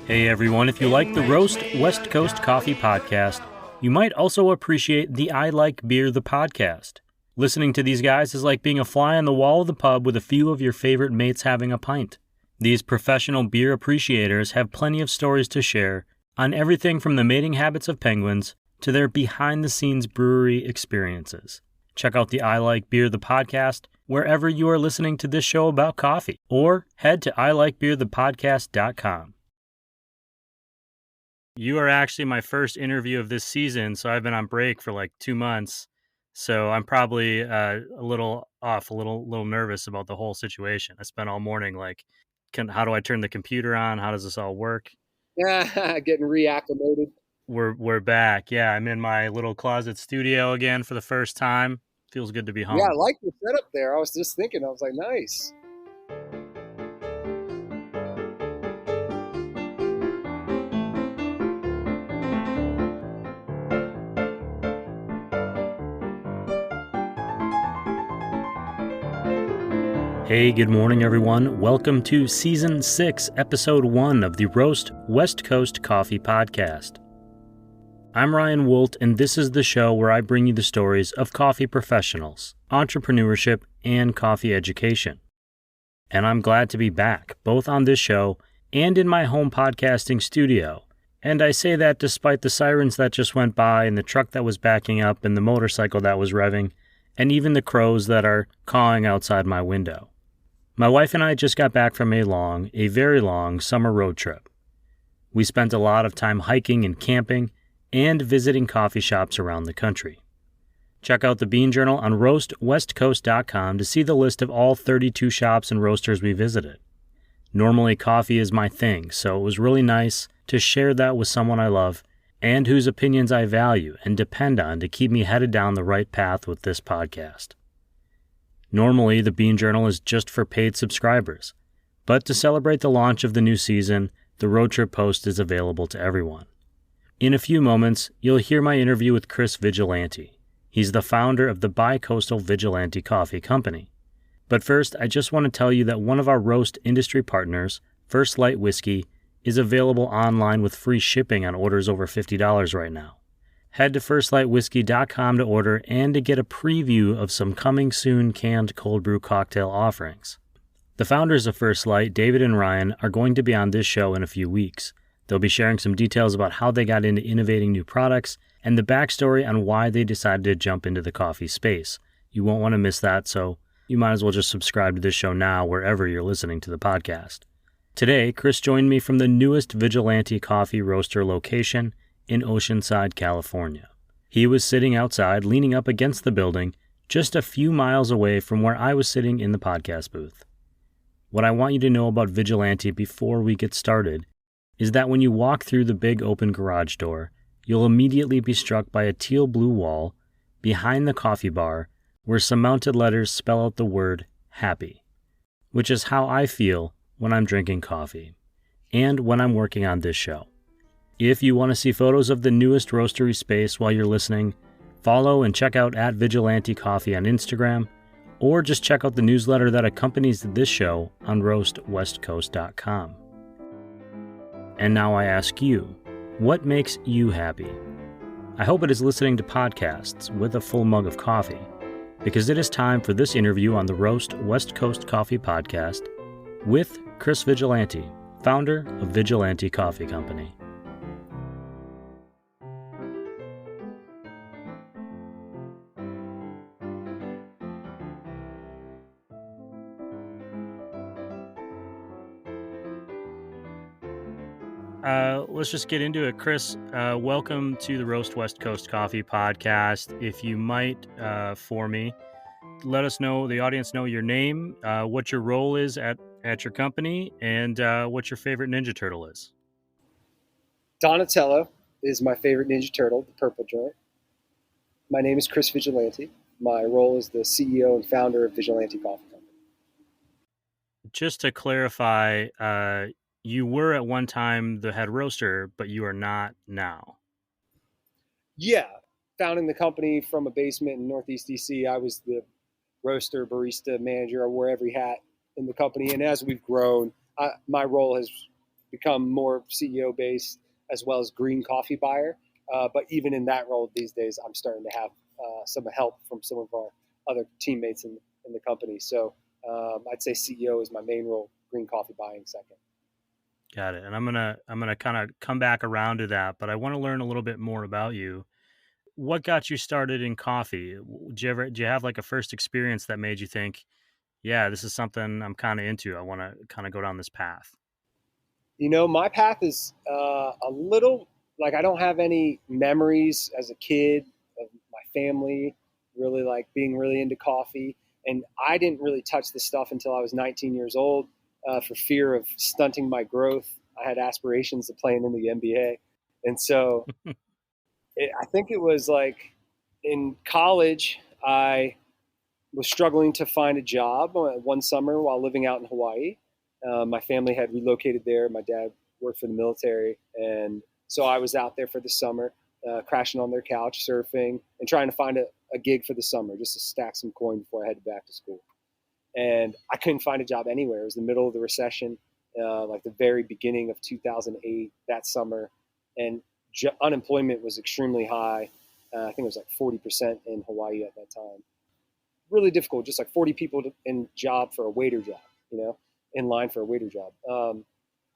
Hey everyone, if you like the Roast West Coast Coffee podcast, you might also appreciate the I Like Beer the podcast. Listening to these guys is like being a fly on the wall of the pub with a few of your favorite mates having a pint. These professional beer appreciators have plenty of stories to share on everything from the mating habits of penguins to their behind-the-scenes brewery experiences. Check out the I Like Beer the podcast wherever you are listening to this show about coffee, or head to iLikeBeerThePodcast.com. You are actually my first interview of this season, so I've been on break for like 2 months. So I'm probably a little off, a little nervous about the whole situation. I spent all morning like, how do I turn the computer on? How does this all work? Getting reacclimated. We're back. Yeah, I'm in my little closet studio again for the first time. Feels good to be Yeah, I home. like the setup there. I was just thinking, I was like, nice. Hey, good morning, everyone. Welcome to Season 6, Episode 1 of the Roast West Coast Coffee Podcast. I'm Ryan Wolt, and this is the show where I bring you the stories of coffee professionals, entrepreneurship, and coffee education. And I'm glad to be back, both on this show and in my home podcasting studio. And I say that despite the sirens that just went by, and the truck that was backing up, and the motorcycle that was revving, and even the crows that are cawing outside my window. My wife and I just got back from a very long summer road trip. We spent a lot of time hiking and camping and visiting coffee shops around the country. Check out the Bean Journal on roastwestcoast.com to see the list of all 32 shops and roasters we visited. Normally, coffee is my thing, so it was really nice to share that with someone I love and whose opinions I value and depend on to keep me headed down the right path with this podcast. Normally, the Bean Journal is just for paid subscribers, but to celebrate the launch of the new season, the Road Trip Post is available to everyone. In a few moments, you'll hear my interview with Chris Vigilante. He's the founder of the Bi-Coastal Vigilante Coffee Company. But first, I just want to tell you that one of our roast industry partners, First Light Whiskey, is available online with free shipping on orders over $50 right now. Head to firstlightwhiskey.com to order and to get a preview of some coming soon canned cold brew cocktail offerings. The founders of First Light, David and Ryan, are going to be on this show in a few weeks. They'll be sharing some details about how they got into innovating new products and the backstory on why they decided to jump into the coffee space. You won't want to miss that, so you might as well just subscribe to this show now wherever you're listening to the podcast. Today, Chris joined me from the newest Vigilante coffee roaster location in Oceanside, California. He was sitting outside, leaning up against the building, just a few miles away from where I was sitting in the podcast booth. What I want you to know about Vigilante before we get started is that when you walk through the big open garage door, you'll immediately be struck by a teal-blue wall behind the coffee bar where some mounted letters spell out the word happy, which is how I feel when I'm drinking coffee and when I'm working on this show. If you want to see photos of the newest roastery space while you're listening, follow and check out @Vigilante Coffee on Instagram, or just check out the newsletter that accompanies this show on roastwestcoast.com. And now I ask you, what makes you happy? I hope it is listening to podcasts with a full mug of coffee, because it is time for this interview on the Roast West Coast Coffee Podcast with Chris Vigilante, founder of Vigilante Coffee Company. Let's just get into it. Chris, welcome to the Roast West Coast Coffee Podcast. If you might, for me, let us know, the audience know your name, what your role is at your company, and what your favorite Ninja Turtle is. Donatello is my favorite Ninja Turtle, the purple joint. My name is Chris Vigilante. My role is the CEO and founder of Vigilante Coffee Company. Just to clarify, you were at one time the head roaster, but you are not now. Yeah, founding the company from a basement in Northeast DC, I was the roaster, barista, manager. I wore every hat in the company. And as we've grown, my role has become more CEO based as well as green coffee buyer. But even in that role these days, I'm starting to have some help from some of our other teammates in the company. So I'd say CEO is my main role, green coffee buying second. Got it. And I'm gonna kind of come back around to that, but I want to learn a little bit more about you. What got you started in coffee? Did you have like a first experience that made you think, yeah, this is something I'm kind of into. I want to kind of go down this path. My path is a little like I don't have any memories as a kid of my family really like being really into coffee. And I didn't really touch this stuff until I was 19 years old for fear of stunting my growth. I had aspirations of playing in the NBA. And so I think it was like in college, I was struggling to find a job one summer while living out in Hawaii. My family had relocated there. My dad worked for the military, and so I was out there for the summer, crashing on their couch, surfing, and trying to find a gig for the summer just to stack some coin before I headed back to school. And I couldn't find a job anywhere. It was the middle of the recession, like the very beginning of 2008 that summer, and unemployment was extremely high. I think it was like 40% in Hawaii at that time. Really difficult, just like 40 people in job for a waiter job, in line for a waiter job.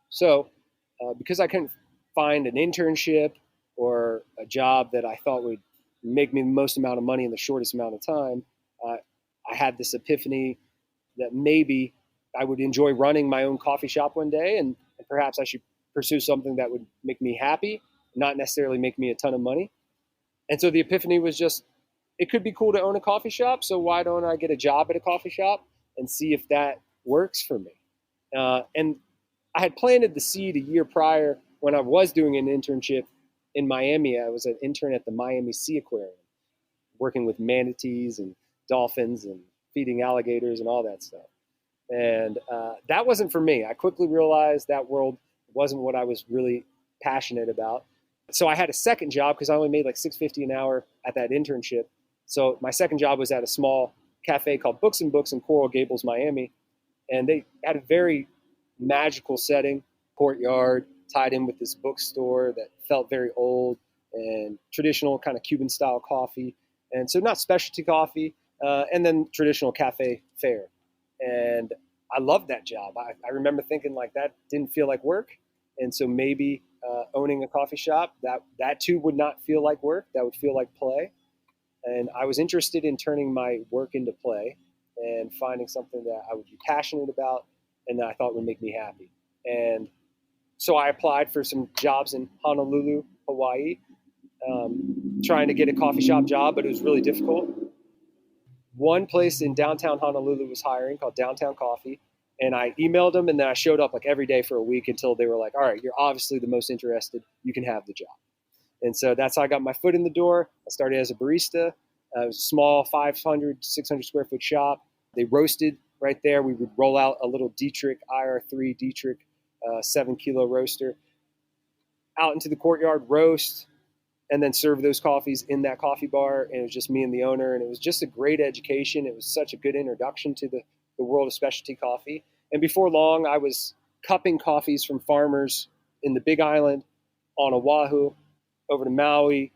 So because I couldn't find an internship or a job that I thought would make me the most amount of money in the shortest amount of time, I had this epiphany that maybe I would enjoy running my own coffee shop one day, and perhaps I should pursue something that would make me happy, not necessarily make me a ton of money. And so the epiphany was just, it could be cool to own a coffee shop. So why don't I get a job at a coffee shop and see if that works for me? And I had planted the seed a year prior when I was doing an internship in Miami. I was an intern at the Miami Sea Aquarium, working with manatees and dolphins and feeding alligators and all that stuff. And that wasn't for me. I quickly realized that world wasn't what I was really passionate about. So I had a second job because I only made like $6.50 an hour at that internship. So my second job was at a small cafe called Books and Books in Coral Gables, Miami. And they had a very magical setting, courtyard, tied in with this bookstore that felt very old and traditional kind of Cuban style coffee. And so not specialty coffee, and then traditional cafe fare. And I loved that job. I remember thinking like that didn't feel like work. And so maybe owning a coffee shop, that too would not feel like work. That would feel like play. And I was interested in turning my work into play and finding something that I would be passionate about and that I thought would make me happy. And so I applied for some jobs in Honolulu, Hawaii, trying to get a coffee shop job, but it was really difficult. One place in downtown Honolulu was hiring called Downtown Coffee. And I emailed them, and then I showed up like every day for a week until they were like, all right, you're obviously the most interested. You can have the job. And so that's how I got my foot in the door. I started as a barista. It was a small 500, 600 square foot shop. They roasted right there. We would roll out a little Dietrich IR3 Dietrich 7-kilo roaster out into the courtyard, roast, and then serve those coffees in that coffee bar. And it was just me and the owner. And it was just a great education. It was such a good introduction to the world of specialty coffee. And before long, I was cupping coffees from farmers in the Big Island, on Oahu, over to Maui,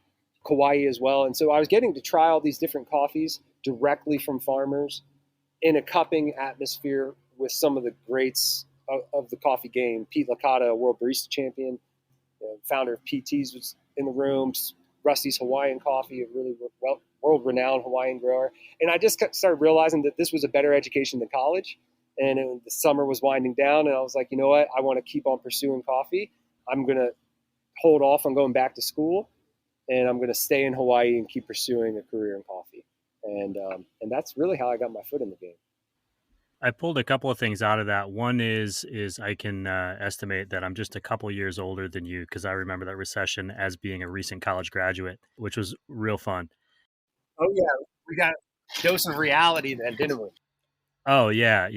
Kauai as well. And so I was getting to try all these different coffees directly from farmers in a cupping atmosphere with some of the greats of the coffee game. Pete Licata, a world barista champion, founder of PT's, was in the room. Rusty's Hawaiian Coffee, a really world-renowned Hawaiian grower. And I just started realizing that this was a better education than college. And the summer was winding down, and I was like, you know what? I want to keep on pursuing coffee. I'm going to hold off on going back to school, and I'm going to stay in Hawaii and keep pursuing a career in coffee. And that's really how I got my foot in the game. I pulled a couple of things out of that. One is I can estimate that I'm just a couple years older than you, because I remember that recession as being a recent college graduate, which was real fun. Oh yeah, we got a dose of reality then, didn't we? Oh yeah,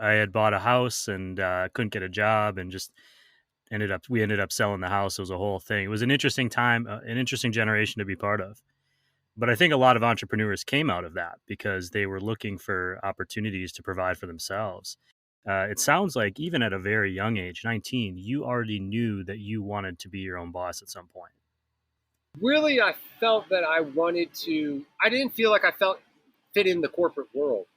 I had bought a house and couldn't get a job, and just we ended up selling the house. It was a whole thing. It was an interesting time, an interesting generation to be part of. But I think a lot of entrepreneurs came out of that because they were looking for opportunities to provide for themselves. It sounds like even at a very young age, 19, you already knew that you wanted to be your own boss at some point. Really, I felt that I didn't feel like I felt fit in the corporate world.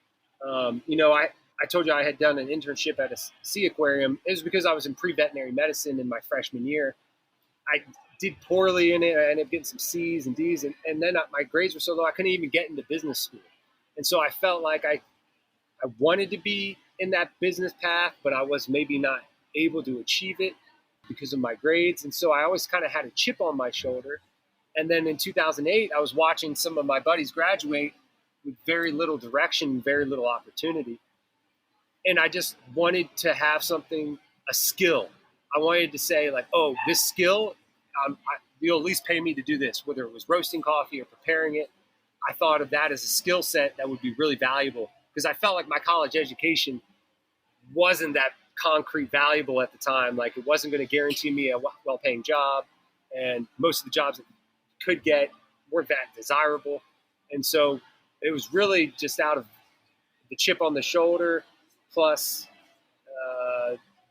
I told you I had done an internship at a sea aquarium. It was because I was in pre-veterinary medicine in my freshman year. I did poorly in it. I ended up getting some C's and D's, and then my grades were so low I couldn't even get into business school. And so I felt like I wanted to be in that business path, but I was maybe not able to achieve it because of my grades. And so I always kind of had a chip on my shoulder. And then in 2008, I was watching some of my buddies graduate with very little direction, very little opportunity. And I just wanted to have something, a skill. I wanted to say, like, oh, this skill, you'll at least pay me to do this, whether it was roasting coffee or preparing it. I thought of that as a skill set that would be really valuable because I felt like my college education wasn't that concrete valuable at the time. Like, it wasn't going to guarantee me a well-paying job, and most of the jobs that I could get weren't that desirable. And so it was really just out of the chip on the shoulder, plus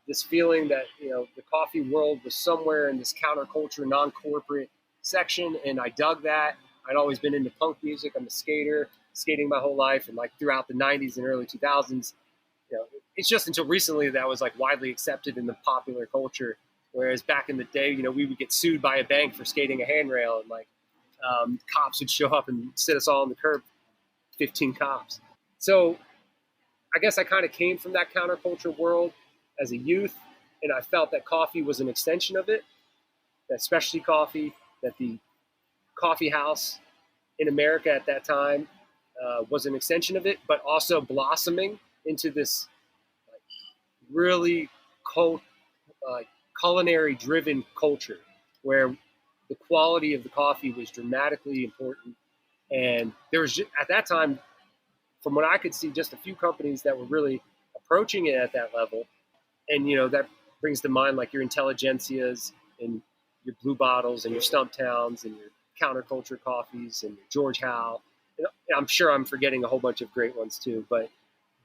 this feeling that the coffee world was somewhere in this counterculture, non-corporate section, and I dug that. I'd always been into punk music. I'm a skater, skating my whole life, and like throughout the '90s and early 2000s, it's just until recently that was like widely accepted in the popular culture. Whereas back in the day, we would get sued by a bank for skating a handrail, and like cops would show up and sit us all on the curb, 15 cops. So I guess I kind of came from that counterculture world as a youth, and I felt that coffee was an extension of it, that specialty coffee, that the coffee house in America at that time was an extension of it, but also blossoming into this like, really culinary-driven culture where the quality of the coffee was dramatically important. And there was, at that time, from what I could see, just a few companies that were really approaching it at that level. And, that brings to mind like your Intelligentsias and your Blue Bottles and your Stumptowns and your Counterculture Coffees and your George Howe. And I'm sure I'm forgetting a whole bunch of great ones too, but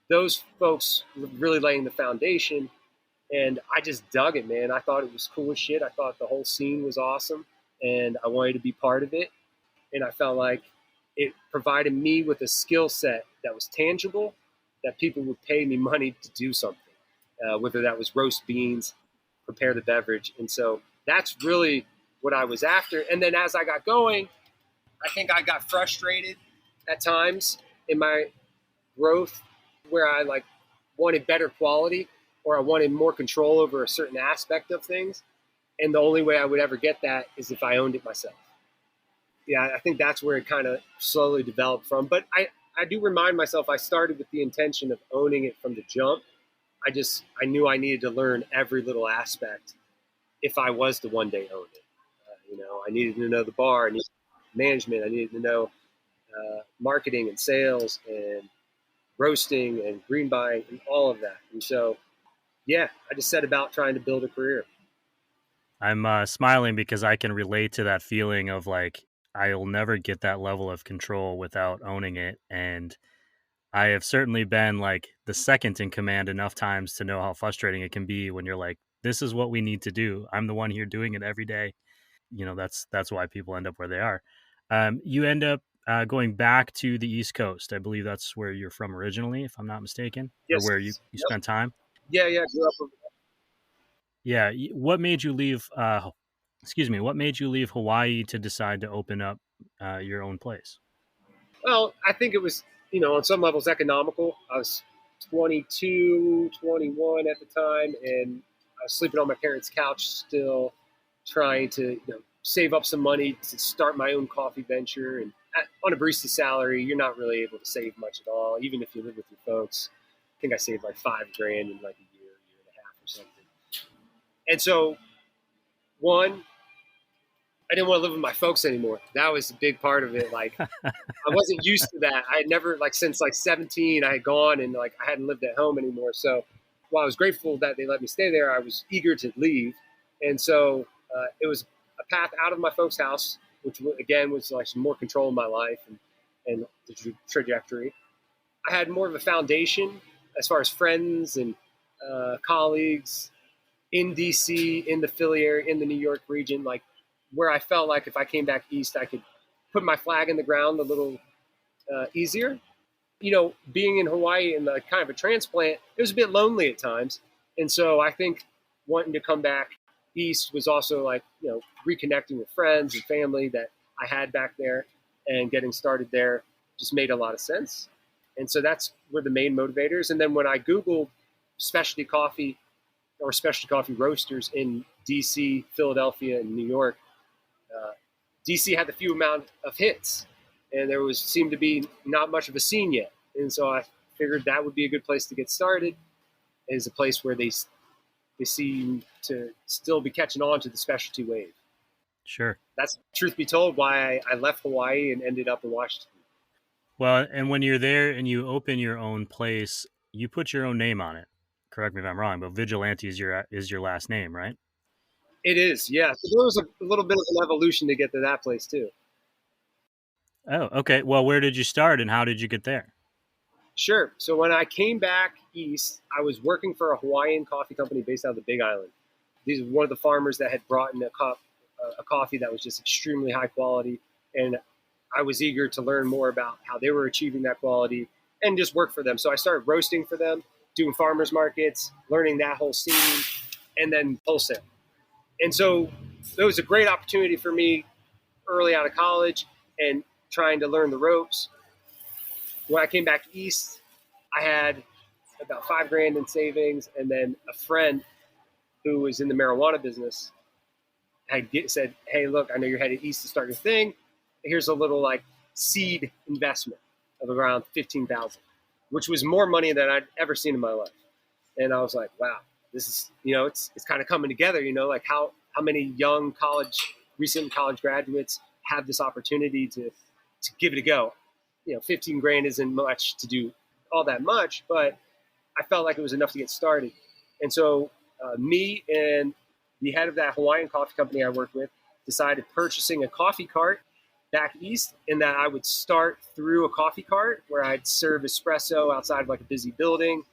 those folks were really laying the foundation. And I just dug it, man. I thought it was cool as shit. I thought the whole scene was awesome, and I wanted to be part of it. And I felt like it provided me with a skill set that was tangible, that people would pay me money to do something, whether that was roast beans, prepare the beverage. And so that's really what I was after. And then as I got going, I think I got frustrated at times in my growth where I like wanted better quality or I wanted more control over a certain aspect of things. And the only way I would ever get that is if I owned it myself. Yeah, I think that's where it kind of slowly developed from. But I do remind myself I started with the intention of owning it from the jump. I knew I needed to learn every little aspect if I was to one day own it. I needed to know the bar, I needed management, I needed to know marketing and sales and roasting and green buying and all of that. And so, yeah, I just set about trying to build a career. I'm smiling because I can relate to that feeling of like, I'll never get that level of control without owning it. And I have certainly been like the second in command enough times to know how frustrating it can be when you're like, this is what we need to do. I'm the one here doing it every day. That's why people end up where they are. You end up going back to the East Coast. I believe that's where you're from originally, if I'm not mistaken, or Yes. where you Yep. spent time. Yeah. Grew up. Yeah. What made you leave? What made you leave Hawaii to decide to open up your own place? Well, I think it was, on some levels economical. I was 22, 21 at the time, and I was sleeping on my parents' couch still, trying to save up some money to start my own coffee venture. And on a barista salary, you're not really able to save much at all, even if you live with your folks. I think I saved like $5,000 in like a year and a half or something. And so, one, I didn't want to live with my folks anymore. That was a big part of it. Like, I wasn't used to that. I had never, like, since like 17, I had gone and like I hadn't lived at home anymore. So while I was grateful that they let me stay there, I was eager to leave. And so it was a path out of my folks' house, which again was like some more control in my life and the trajectory. I had more of a foundation as far as friends and colleagues in DC, in the Philly area, in the New York region, like where I felt like if I came back east, I could put my flag in the ground a little easier. Being in Hawaii and kind of a transplant, it was a bit lonely at times. And so I think wanting to come back east was also like, reconnecting with friends and family that I had back there, and getting started there just made a lot of sense. And so that's were the main motivators. And then when I Googled specialty coffee or specialty coffee roasters in DC, Philadelphia, and New York, uh, DC had the few amount of hits, and there seemed to be not much of a scene yet. And so I figured that would be a good place to get started. Is a place where they seem to still be catching on to the specialty wave. Sure. That's, truth be told, why I left Hawaii and ended up in Washington. Well, and when you're there and you open your own place, you put your own name on it. Correct me if I'm wrong, but Vigilante is your last name, right? It is, yeah. So there was a little bit of an evolution to get to that place too. Oh, okay. Well, where did you start and how did you get there? Sure. So when I came back east, I was working for a Hawaiian coffee company based out of the Big Island. These were one of the farmers that had brought in a coffee that was just extremely high quality, and I was eager to learn more about how they were achieving that quality and just work for them. So I started roasting for them, doing farmers markets, learning that whole scene, and then wholesale. And so it was a great opportunity for me early out of college and trying to learn the ropes. When I came back east, I had about $5,000 in savings, and then a friend who was in the marijuana business had said, "Hey, look, I know you're headed east to start your thing. Here's a little like seed investment of around 15,000, which was more money than I'd ever seen in my life." And I was like, "Wow, this is it's kind of coming together. Like how many young recent college graduates have this opportunity to give it a go. 15,000 isn't much to do all that much, but I felt like it was enough to get started." And so me and the head of that Hawaiian coffee company I worked with decided purchasing a coffee cart back east, and that I would start through a coffee cart where I'd serve espresso outside of like a busy building,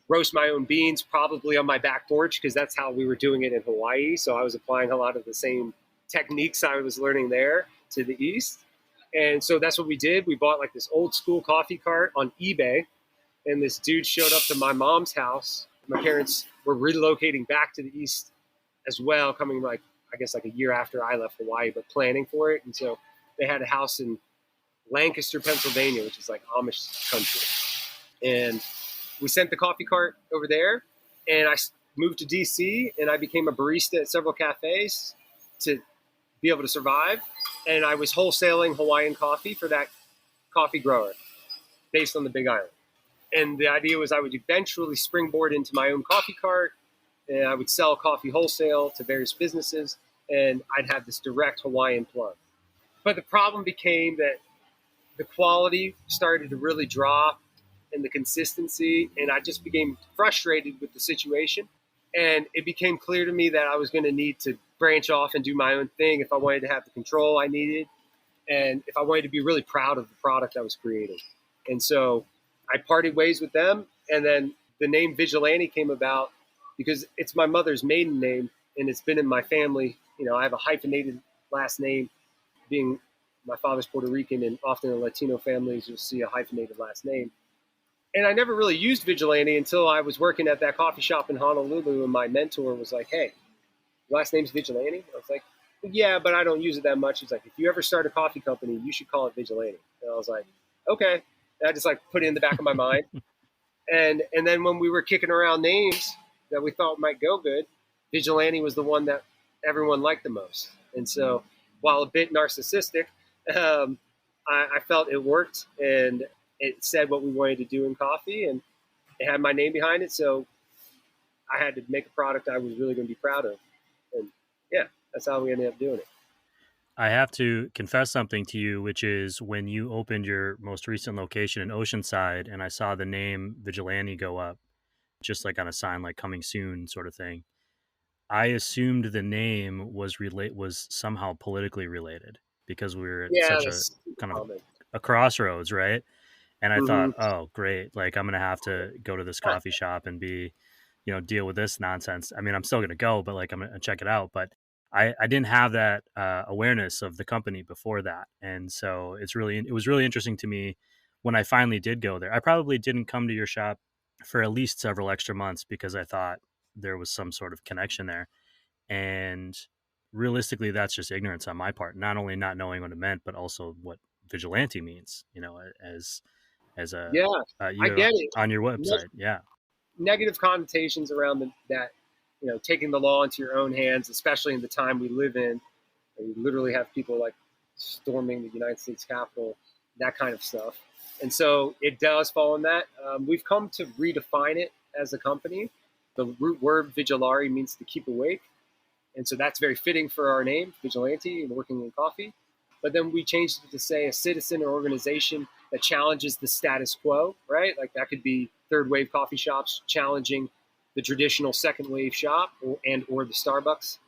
roast my own beans, probably on my back porch, because that's how we were doing it in Hawaii. So I was applying a lot of the same techniques I was learning there to the east. And so that's what we did. We bought like this old school coffee cart on eBay, and this dude showed up to my mom's house. My parents were relocating back to the east as well, coming like I guess like a year after I left Hawaii, but planning for it. And so they had a house in Lancaster, Pennsylvania, which is like Amish country. And we sent the coffee cart over there, and I moved to DC, and I became a barista at several cafes to be able to survive. And I was wholesaling Hawaiian coffee for that coffee grower based on the Big Island. And the idea was I would eventually springboard into my own coffee cart, and I would sell coffee wholesale to various businesses, and I'd have this direct Hawaiian plug. But the problem became that the quality started to really drop and the consistency, and I just became frustrated with the situation. And it became clear to me that I was going to need to branch off and do my own thing if I wanted to have the control I needed, and if I wanted to be really proud of the product I was creating. And so I parted ways with them, and then the name Vigilante came about because it's my mother's maiden name, and it's been in my family. I have a hyphenated last name, being my father's Puerto Rican, and often in Latino families you'll see a hyphenated last name. And I never really used Vigilante until I was working at that coffee shop in Honolulu, and my mentor was like, "Hey, your last name's Vigilante?" I was like, "Yeah, but I don't use it that much." He's like, "If you ever start a coffee company, you should call it Vigilante." And I was like, "Okay." And I just like put it in the back of my mind. And then when we were kicking around names that we thought might go good, Vigilante was the one that everyone liked the most. And so while a bit narcissistic, I felt it worked, and it said what we wanted to do in coffee, and it had my name behind it. So I had to make a product I was really going to be proud of. And yeah, that's how we ended up doing it. I have to confess something to you, which is when you opened your most recent location in Oceanside and I saw the name Vigilante go up, just like on a sign like coming soon sort of thing, I assumed the name was somehow politically related because we were at Yeah, such a that's kind of common. a crossroads, right? And I thought, Mm-hmm. oh, great, like I'm going to have to go to this coffee shop and be deal with this nonsense. I mean, I'm still going to go, but like, I'm going to check it out. But I didn't have that awareness of the company before that. And so it was really interesting to me when I finally did go there. I probably didn't come to your shop for at least several extra months because I thought there was some sort of connection there. And realistically, that's just ignorance on my part, not only not knowing what it meant, but also what vigilante means, as a, Yeah, I you get it. on your website. Yeah. Negative connotations around that, taking the law into your own hands, especially in the time we live in, where you literally have people like storming the United States Capitol, that kind of stuff. And so it does fall in that. We've come to redefine it as a company. The root word vigilare means to keep awake. And so that's very fitting for our name, Vigilante, and working in coffee. But then we changed it to say a citizen or organization that challenges the status quo, right? Like that could be third wave coffee shops challenging the traditional second wave shop or the Starbucks,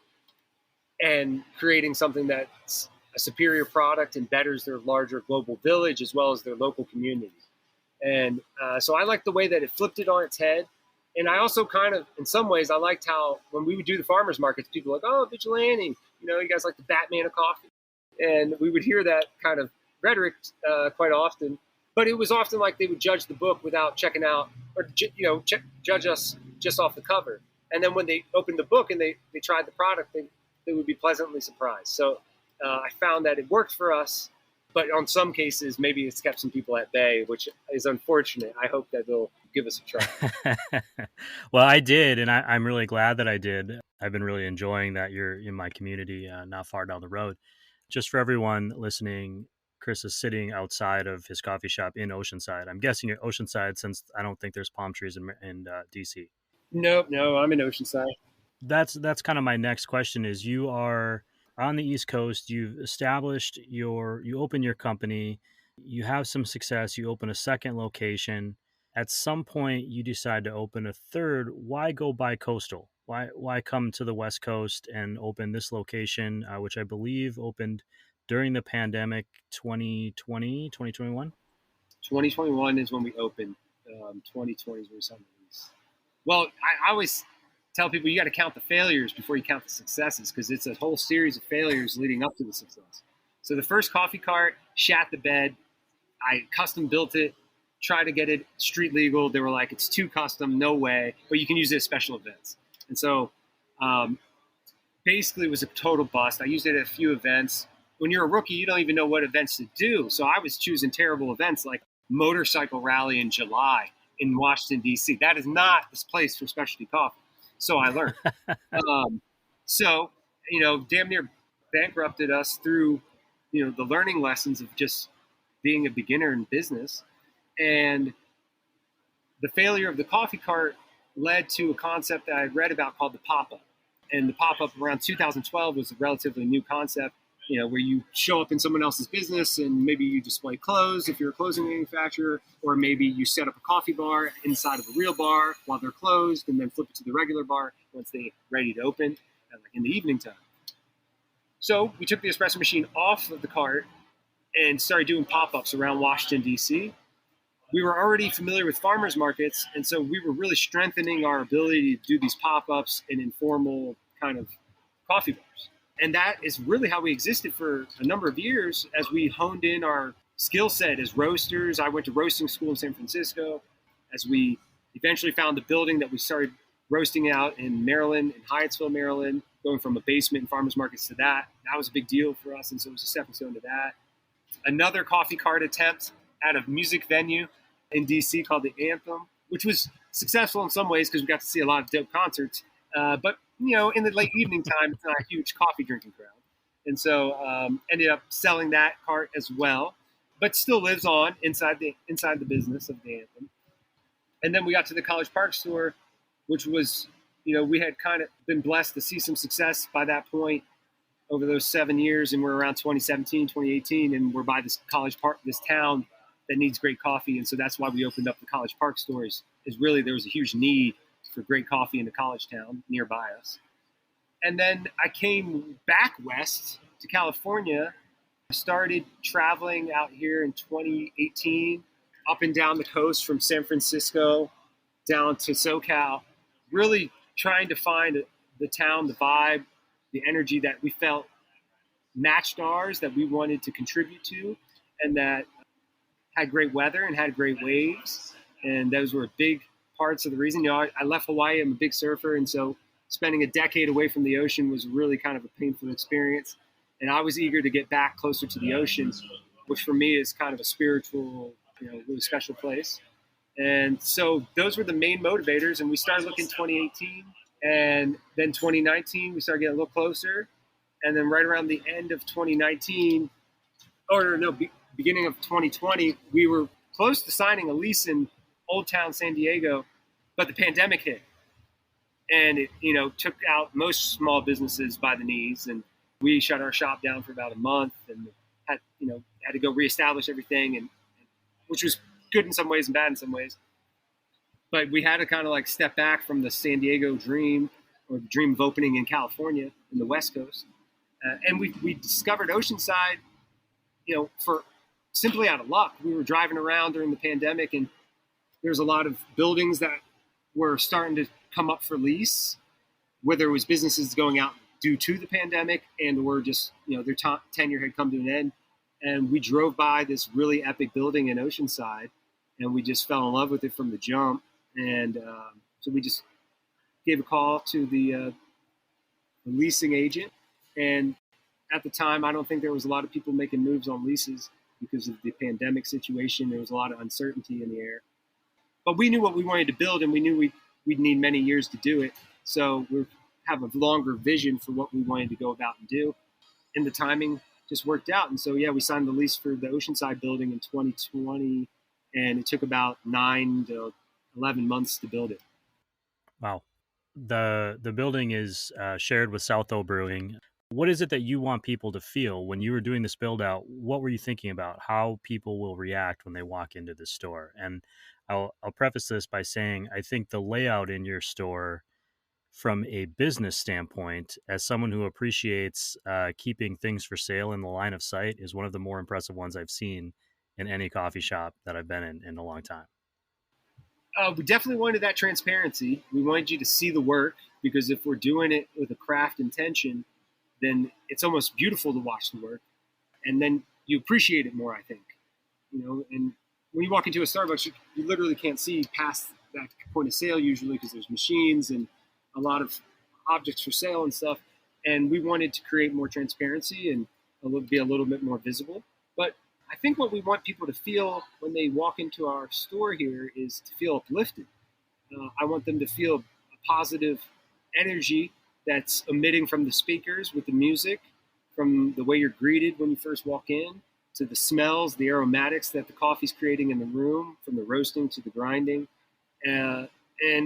and creating something that's a superior product and betters their larger global village as well as their local communities. And so I like the way that it flipped it on its head. And I also kind of, in some ways, I liked how when we would do the farmers markets, people were like, oh, vigilante, you guys like the Batman of coffee. And we would hear that kind of rhetoric quite often. But it was often like they would judge the book without checking out, or judge us just off the cover. And then when they opened the book and they tried the product, they would be pleasantly surprised. So I found that it worked for us. But on some cases, maybe it's kept some people at bay, which is unfortunate. I hope that they'll give us a try. Well, I did, and I'm really glad that I did. I've been really enjoying that you're in my community, not far down the road. Just for everyone listening, Chris is sitting outside of his coffee shop in Oceanside. I'm guessing you're Oceanside since I don't think there's palm trees in DC. Nope, no, I'm in Oceanside. That's kind of my next question. Is you are on the East Coast, you've established you open your company, you have some success, you open a second location. At some point you decide to open a third. Why go bi-coastal? Why come to the West Coast and open this location, which I believe opened during the pandemic, 2020, 2021? 2021 is when we opened. 2020 is when we signed the lease. Well, I always tell people you got to count the failures before you count the successes, because it's a whole series of failures leading up to the success. So the first coffee cart shat the bed. I custom built it, tried to get it street legal. They were like, it's too custom, no way, but you can use it at special events. And so basically it was a total bust. I used it at a few events. When you're a rookie, you don't even know what events to do. So I was choosing terrible events like motorcycle rally in July in Washington, D.C. That is not this place for specialty coffee. So I learned. Damn near bankrupted us through, the learning lessons of just being a beginner in business. And the failure of the coffee cart led to a concept that I had read about called the pop-up. And the pop-up around 2012 was a relatively new concept, where you show up in someone else's business and maybe you display clothes if you're a clothing manufacturer, or maybe you set up a coffee bar inside of a real bar while they're closed and then flip it to the regular bar once they're ready to open, like in the evening time. So we took the espresso machine off of the cart and started doing pop-ups around Washington, D.C. We were already familiar with farmers markets, and so we were really strengthening our ability to do these pop-ups in informal kind of coffee bars. And that is really how we existed for a number of years as we honed in our skill set as roasters. I went to roasting school in San Francisco. As we eventually found the building that we started roasting out in Maryland, in Hyattsville, Maryland, going from a basement in farmers markets to that. That was a big deal for us, and so it was a stepping stone to that. Another coffee cart attempt at a music venue in DC called the Anthem, which was successful in some ways because we got to see a lot of dope concerts. But in the late evening time, it's not a huge coffee drinking crowd. And so ended up selling that cart as well, but still lives on inside the business of the Anthem. And then we got to the College Park store, which was, we had kind of been blessed to see some success by that point over those 7 years. And we're around 2017, 2018, and we're by this College Park, this town that needs great coffee. And so that's why we opened up the College Park stores, is really there was a huge need for great coffee in a college town nearby us. And then I came back west to California. I started traveling out here in 2018, up and down the coast from San Francisco down to SoCal, really trying to find the town, the vibe, the energy that we felt matched ours, that we wanted to contribute to, and that had great weather and had great waves. And those were big parts of the reason. I left Hawaii. I'm a big surfer. And so spending a decade away from the ocean was really kind of a painful experience. And I was eager to get back closer to the ocean, which for me is kind of a spiritual, really special place. And so those were the main motivators. And we started looking 2018. And then 2019, we started getting a little closer. And then right around the end of 2019, beginning of 2020, we were close to signing a lease in Old Town San Diego, but the pandemic hit. And it, took out most small businesses by the knees. And we shut our shop down for about a month and had to go reestablish everything, and which was good in some ways and bad in some ways. But we had to kind of like step back from the San Diego dream, or the dream of opening in California in the West Coast. And we discovered Oceanside, for simply out of luck. We were driving around during the pandemic, and there's a lot of buildings that were starting to come up for lease, whether it was businesses going out due to the pandemic or just, their tenure had come to an end. And we drove by this really epic building in Oceanside, and we just fell in love with it from the jump. And so we just gave a call to the leasing agent. And at the time, I don't think there was a lot of people making moves on leases because of the pandemic situation. There was a lot of uncertainty in the air. But we knew what we wanted to build, and we knew we'd need many years to do it. So we have a longer vision for what we wanted to go about and do. And the timing just worked out. And so, we signed the lease for the Oceanside building in 2020, and it took about 9 to 11 months to build it. Wow. The building is shared with South O Brewing. What is it that you want people to feel when you were doing this build out? What were you thinking about how people will react when they walk into the store? And I'll preface this by saying I think the layout in your store, from a business standpoint, as someone who appreciates keeping things for sale in the line of sight, is one of the more impressive ones I've seen in any coffee shop that I've been in a long time. We definitely wanted that transparency. We wanted you to see the work, because if we're doing it with a craft intention, then it's almost beautiful to watch the work. And then you appreciate it more, I think. And when you walk into a Starbucks, you literally can't see past that point of sale usually, because there's machines and a lot of objects for sale and stuff. And we wanted to create more transparency and be a little bit more visible. But I think what we want people to feel when they walk into our store here is to feel uplifted. I want them to feel a positive energy that's emitting from the speakers with the music, from the way you're greeted when you first walk in, to the smells, the aromatics that the coffee's creating in the room, from the roasting to the grinding. And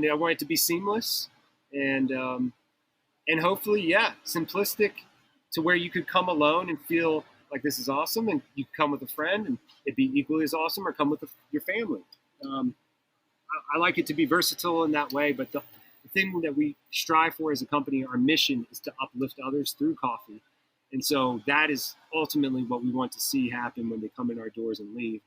I want it to be seamless and hopefully, simplistic, to where you could come alone and feel like this is awesome, and you could come with a friend and it'd be equally as awesome, or come with your family. I like it to be versatile in that way, but the thing that we strive for as a company, our mission is to uplift others through coffee. And so that is ultimately what we want to see happen when they come in our doors and leave.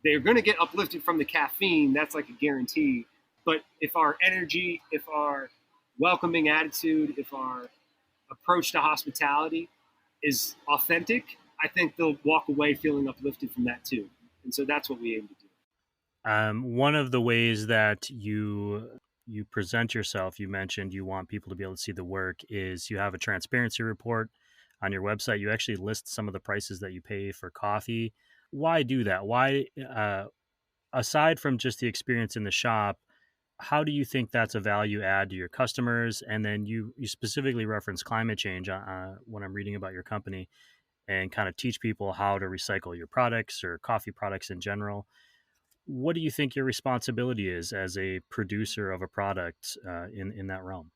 They're going to get uplifted from the caffeine. That's like a guarantee. But if our energy, if our welcoming attitude, if our approach to hospitality is authentic, I think they'll walk away feeling uplifted from that too. And so that's what we aim to do. One of the ways that you present yourself, you mentioned you want people to be able to see the work, is you have a transparency report on your website. You actually list some of the prices that you pay for coffee. Why do that? Why, aside from just the experience in the shop, how do you think that's a value add to your customers? And then you specifically reference climate change when I'm reading about your company, and kind of teach people how to recycle your products or coffee products in general. What do you think your responsibility is as a producer of a product in that realm?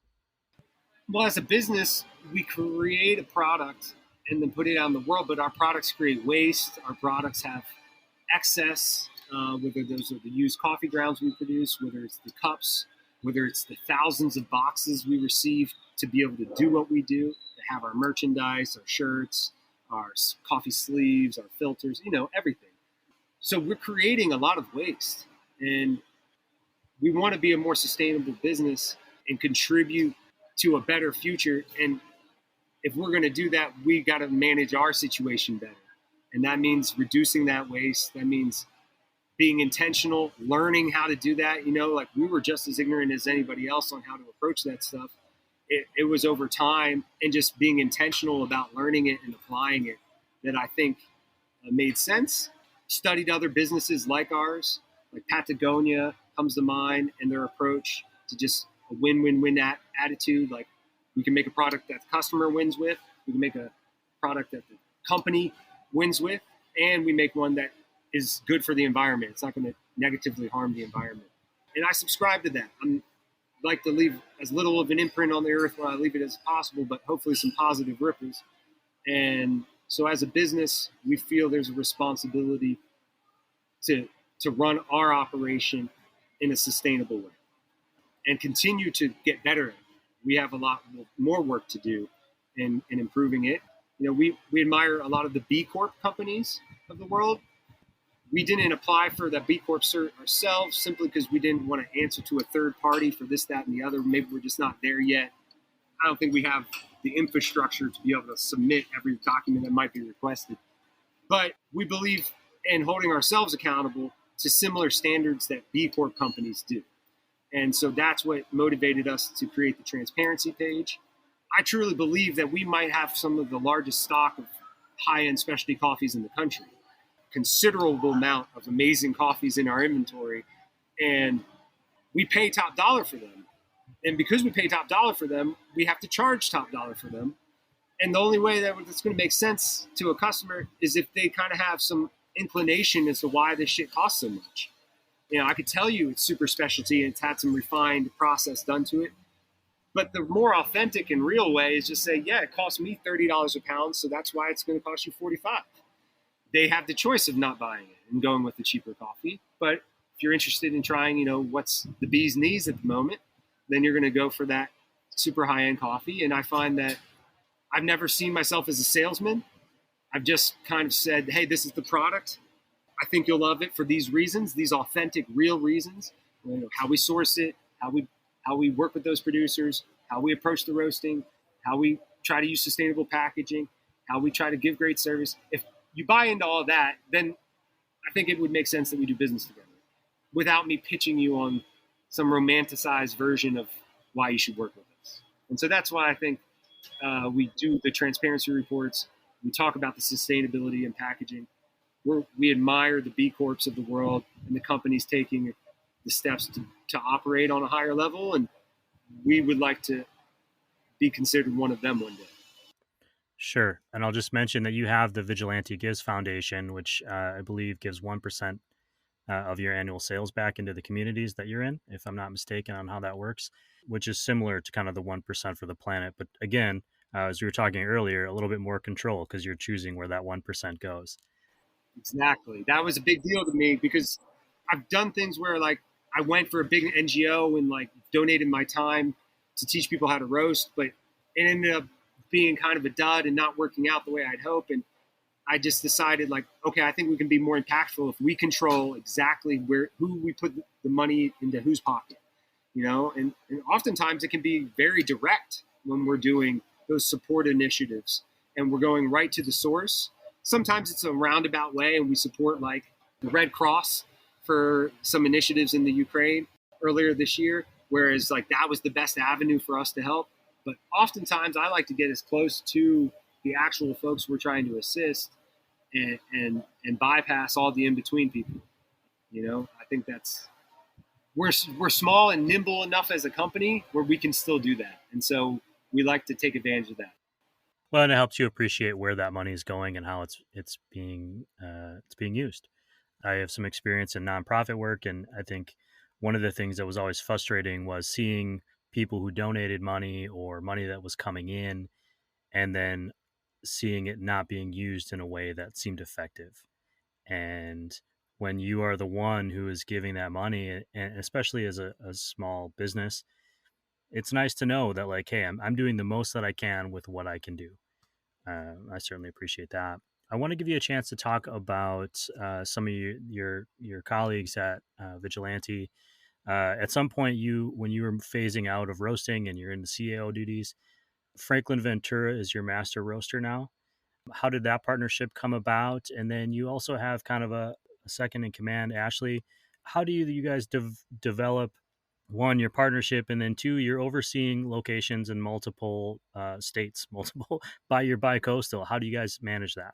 Well, as a business, we create a product and then put it out in the world, but our products create waste. Our products have excess, whether those are the used coffee grounds we produce, whether it's the cups, whether it's the thousands of boxes we receive to be able to do what we do, to have our merchandise, our shirts, our coffee sleeves, our filters, everything. So we're creating a lot of waste, and we want to be a more sustainable business. and contribute to a better future. And if we're going to do that, we got to manage our situation better. And that means reducing that waste. That means being intentional, learning how to do that. Like we were just as ignorant as anybody else on how to approach that stuff. It was over time and just being intentional about learning it and applying it that I think made sense. Studied other businesses like ours, like Patagonia comes to mind, and their approach to just a win-win-win attitude. Like we can make a product that the customer wins with, we can make a product that the company wins with, and we make one that is good for the environment. It's not going to negatively harm the environment. And I subscribe to that. I'm like to leave as little of an imprint on the earth when I leave it as possible, but hopefully some positive ripples. And so as a business, we feel there's a responsibility to run our operation in a sustainable way and continue to get better at it. We have a lot more work to do in improving it. We admire a lot of the B Corp companies of the world. We didn't apply for the B Corp cert ourselves simply because we didn't want to answer to a third party for this, that, and the other. Maybe we're just not there yet. I don't think we have the infrastructure to be able to submit every document that might be requested. But we believe in holding ourselves accountable to similar standards that B Corp companies do. And so that's what motivated us to create the transparency page. I truly believe that we might have some of the largest stock of high-end specialty coffees in the country. Considerable amount of amazing coffees in our inventory, and we pay top dollar for them. And because we pay top dollar for them, we have to charge top dollar for them. And the only way that's going to make sense to a customer is if they kind of have some inclination as to why this shit costs so much. I could tell you it's super specialty and it's had some refined process done to it. But the more authentic and real way is just say, yeah, it cost me $30 a pound, so that's why it's going to cost you $45. They have the choice of not buying it and going with the cheaper coffee. But if you're interested in trying, what's the bee's knees at the moment, then you're going to go for that super high-end coffee. And I find that I've never seen myself as a salesman. I've just kind of said, hey, this is the product. I think you'll love it for these reasons, these authentic, real reasons. How we source it, how we work with those producers, how we approach the roasting, how we try to use sustainable packaging, how we try to give great service. If you buy into all that, then I think it would make sense that we do business together without me pitching you on some romanticized version of why you should work with us. And so that's why I think we do the transparency reports. We talk about the sustainability and packaging. We admire the B Corps of the world and the companies taking the steps to operate on a higher level. And we would like to be considered one of them one day. Sure. And I'll just mention that you have the Vigilante Gives Foundation, which I believe gives 1% of your annual sales back into the communities that you're in, if I'm not mistaken on how that works, which is similar to kind of the 1% for the planet. But again, as we were talking earlier, a little bit more control because you're choosing where that 1% goes. Exactly. That was a big deal to me because I've done things where like I went for a big NGO and like donated my time to teach people how to roast, but it ended up being kind of a dud and not working out the way I'd hoped. And I just decided like, okay, I think we can be more impactful if we control exactly who we put the money into whose pocket, and oftentimes it can be very direct when we're doing those support initiatives and we're going right to the source. Sometimes it's a roundabout way and we support like the Red Cross for some initiatives in the Ukraine earlier this year, whereas like that was the best avenue for us to help. But oftentimes I like to get as close to the actual folks we're trying to assist and bypass all the in-between people. I think we're small and nimble enough as a company where we can still do that. And so we like to take advantage of that. Well, and it helps you appreciate where that money is going and how it's being used. I have some experience in nonprofit work, and I think one of the things that was always frustrating was seeing people who donated money or money that was coming in, and then seeing it not being used in a way that seemed effective. And when you are the one who is giving that money, and especially as a small business, it's nice to know that like, hey, I'm doing the most that I can with what I can do. I certainly appreciate that. I want to give you a chance to talk about some of your colleagues at Vigilante. At some point, when you were phasing out of roasting and you're in the CAO duties, Franklin Ventura is your master roaster now. How did that partnership come about? And then you also have kind of a second in command, Ashley. How do you guys develop, one, your partnership, and then two, you're overseeing locations in multiple states, multiple by your bi-coastal. How do you guys manage that?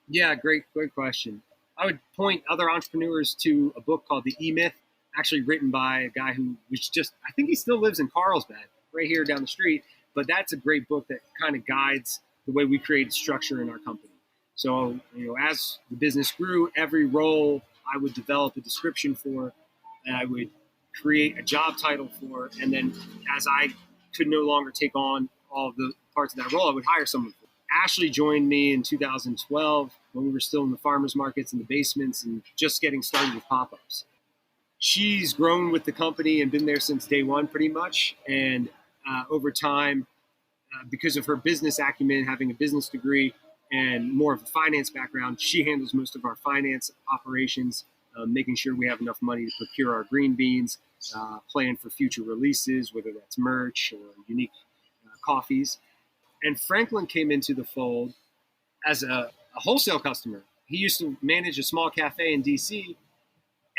Yeah, great question. I would point other entrepreneurs to a book called The E-Myth, actually written by a guy who was just, I think he still lives in Carlsbad, right here down the street. But that's a great book that kind of guides the way we created structure in our company. So, as the business grew, every role I would develop a description for, and I would create a job title for, and then as I could no longer take on all of the parts of that role, I would hire someone for. Ashley joined me in 2012 when we were still in the farmers markets and the basements and just getting started with pop-ups. She's grown with the company and been there since day one pretty much. And over time, because of her business acumen, having a business degree and more of a finance background, she handles most of our finance operations, making sure we have enough money to procure our green beans, plan for future releases, whether that's merch or unique coffees. And Franklin came into the fold as a wholesale customer. He used to manage a small cafe in DC,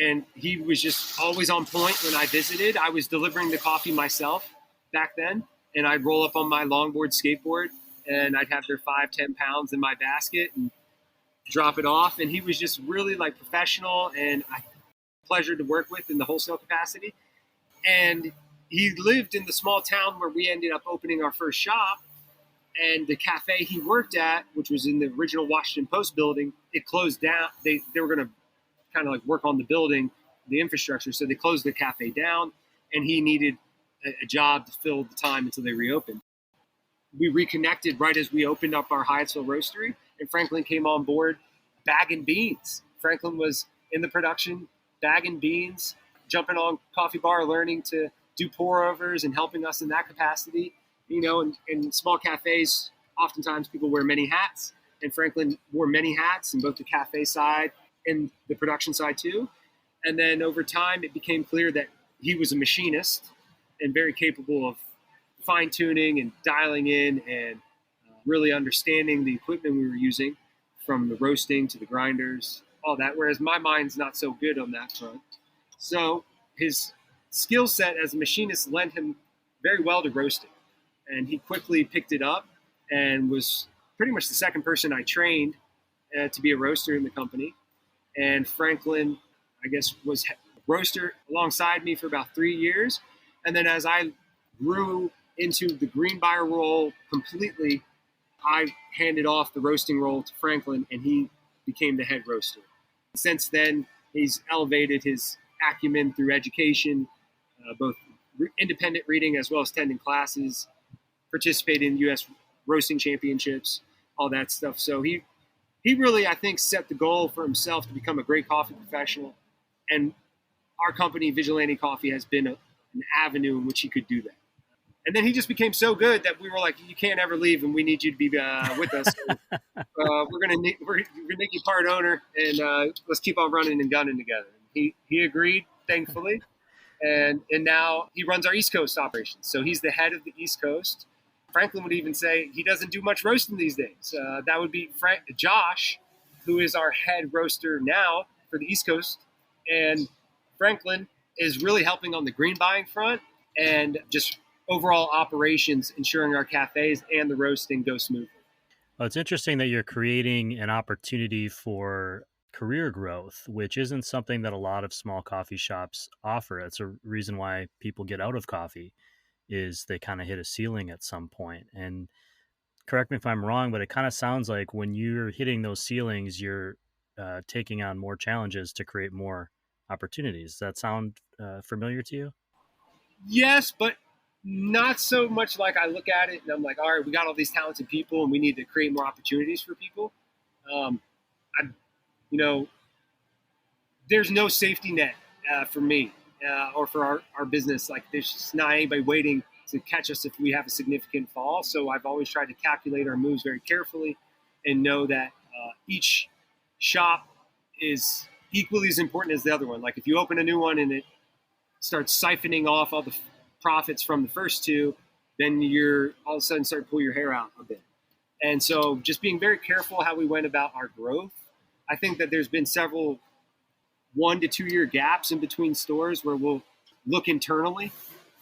and he was just always on point when I visited. I was delivering the coffee myself back then, and I'd roll up on my longboard skateboard, and I'd have their 5-10 pounds in my basket and drop it off. And he was just really like professional and a pleasure to work with in the wholesale capacity. And he lived in the small town where we ended up opening our first shop. And the cafe he worked at, which was in the original Washington Post building, it closed down. They were going to kind of like work on the building, the infrastructure. So they closed the cafe down, and he needed a job to fill the time until they reopened. We reconnected right as we opened up our Hyattsville roastery, and Franklin came on board bagging beans. Franklin was in the production, bagging beans, jumping on coffee bar, learning to do pour overs and helping us in that capacity. In small cafes, oftentimes people wear many hats, and Franklin wore many hats in both the cafe side and the production side too. And then over time, it became clear that he was a machinist and very capable of fine tuning and dialing in and really understanding the equipment we were using, from the roasting to the grinders, all that. Whereas my mind's not so good on that front. So his skill set as a machinist lent him very well to roasting. And he quickly picked it up and was pretty much the second person I trained to be a roaster in the company. And Franklin, I guess, was a roaster alongside me for about 3 years. And then as I grew into the green buyer role completely, I handed off the roasting role to Franklin, and he became the head roaster. Since then, he's elevated his acumen through education, both independent reading as well as attending classes, participated in U.S. roasting championships, all that stuff. So he really, I think, set the goal for himself to become a great coffee professional. And our company, Vigilante Coffee, has been an avenue in which he could do that. And then he just became so good that we were like, you can't ever leave, and we need you to be with us. So, we're gonna make you part owner, and let's keep on running and gunning together. He agreed, thankfully, and now he runs our East Coast operations. So he's the head of the East Coast. Franklin would even say he doesn't do much roasting these days. That would be Josh, who is our head roaster now for the East Coast. And Franklin is really helping on the green buying front and just overall operations, ensuring our cafes and the roasting go smoothly. Well, it's interesting that you're creating an opportunity for career growth, which isn't something that a lot of small coffee shops offer. It's a reason why people get out of coffee, is they kind of hit a ceiling at some point. And correct me if I'm wrong, but it kind of sounds like when you're hitting those ceilings, you're taking on more challenges to create more opportunities. Does that sound familiar to you? Yes, but not so much. Like, I look at it and I'm like, all right, we got all these talented people and we need to create more opportunities for people. I, there's no safety net for me or for our business. Like, there's just not anybody waiting to catch us if we have a significant fall. So I've always tried to calculate our moves very carefully and know that each shop is equally as important as the other one. Like, if you open a new one and it start siphoning off all the profits from the first two, then you're all of a sudden start to pull your hair out a bit. And so just being very careful how we went about our growth. I think that there's been several 1 to 2 year gaps in between stores where we'll look internally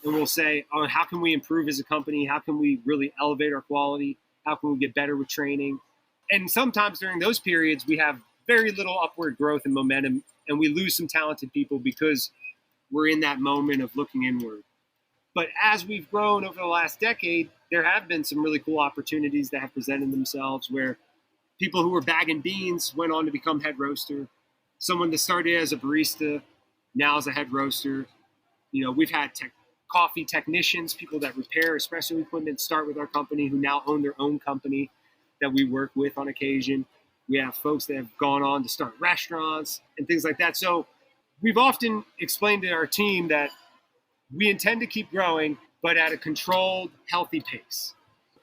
and we'll say, oh, how can we improve as a company? How can we really elevate our quality? How can we get better with training? And sometimes during those periods, we have very little upward growth and momentum, and we lose some talented people because we're in that moment of looking inward. But as we've grown over the last decade, there have been some really cool opportunities that have presented themselves where people who were bagging beans went on to become head roaster. Someone that started as a barista now is a head roaster. We've had coffee technicians, people that repair espresso equipment, start with our company who now own their own company that we work with on occasion. We have folks that have gone on to start restaurants and things like that. So we've often explained to our team that we intend to keep growing, but at a controlled, healthy pace.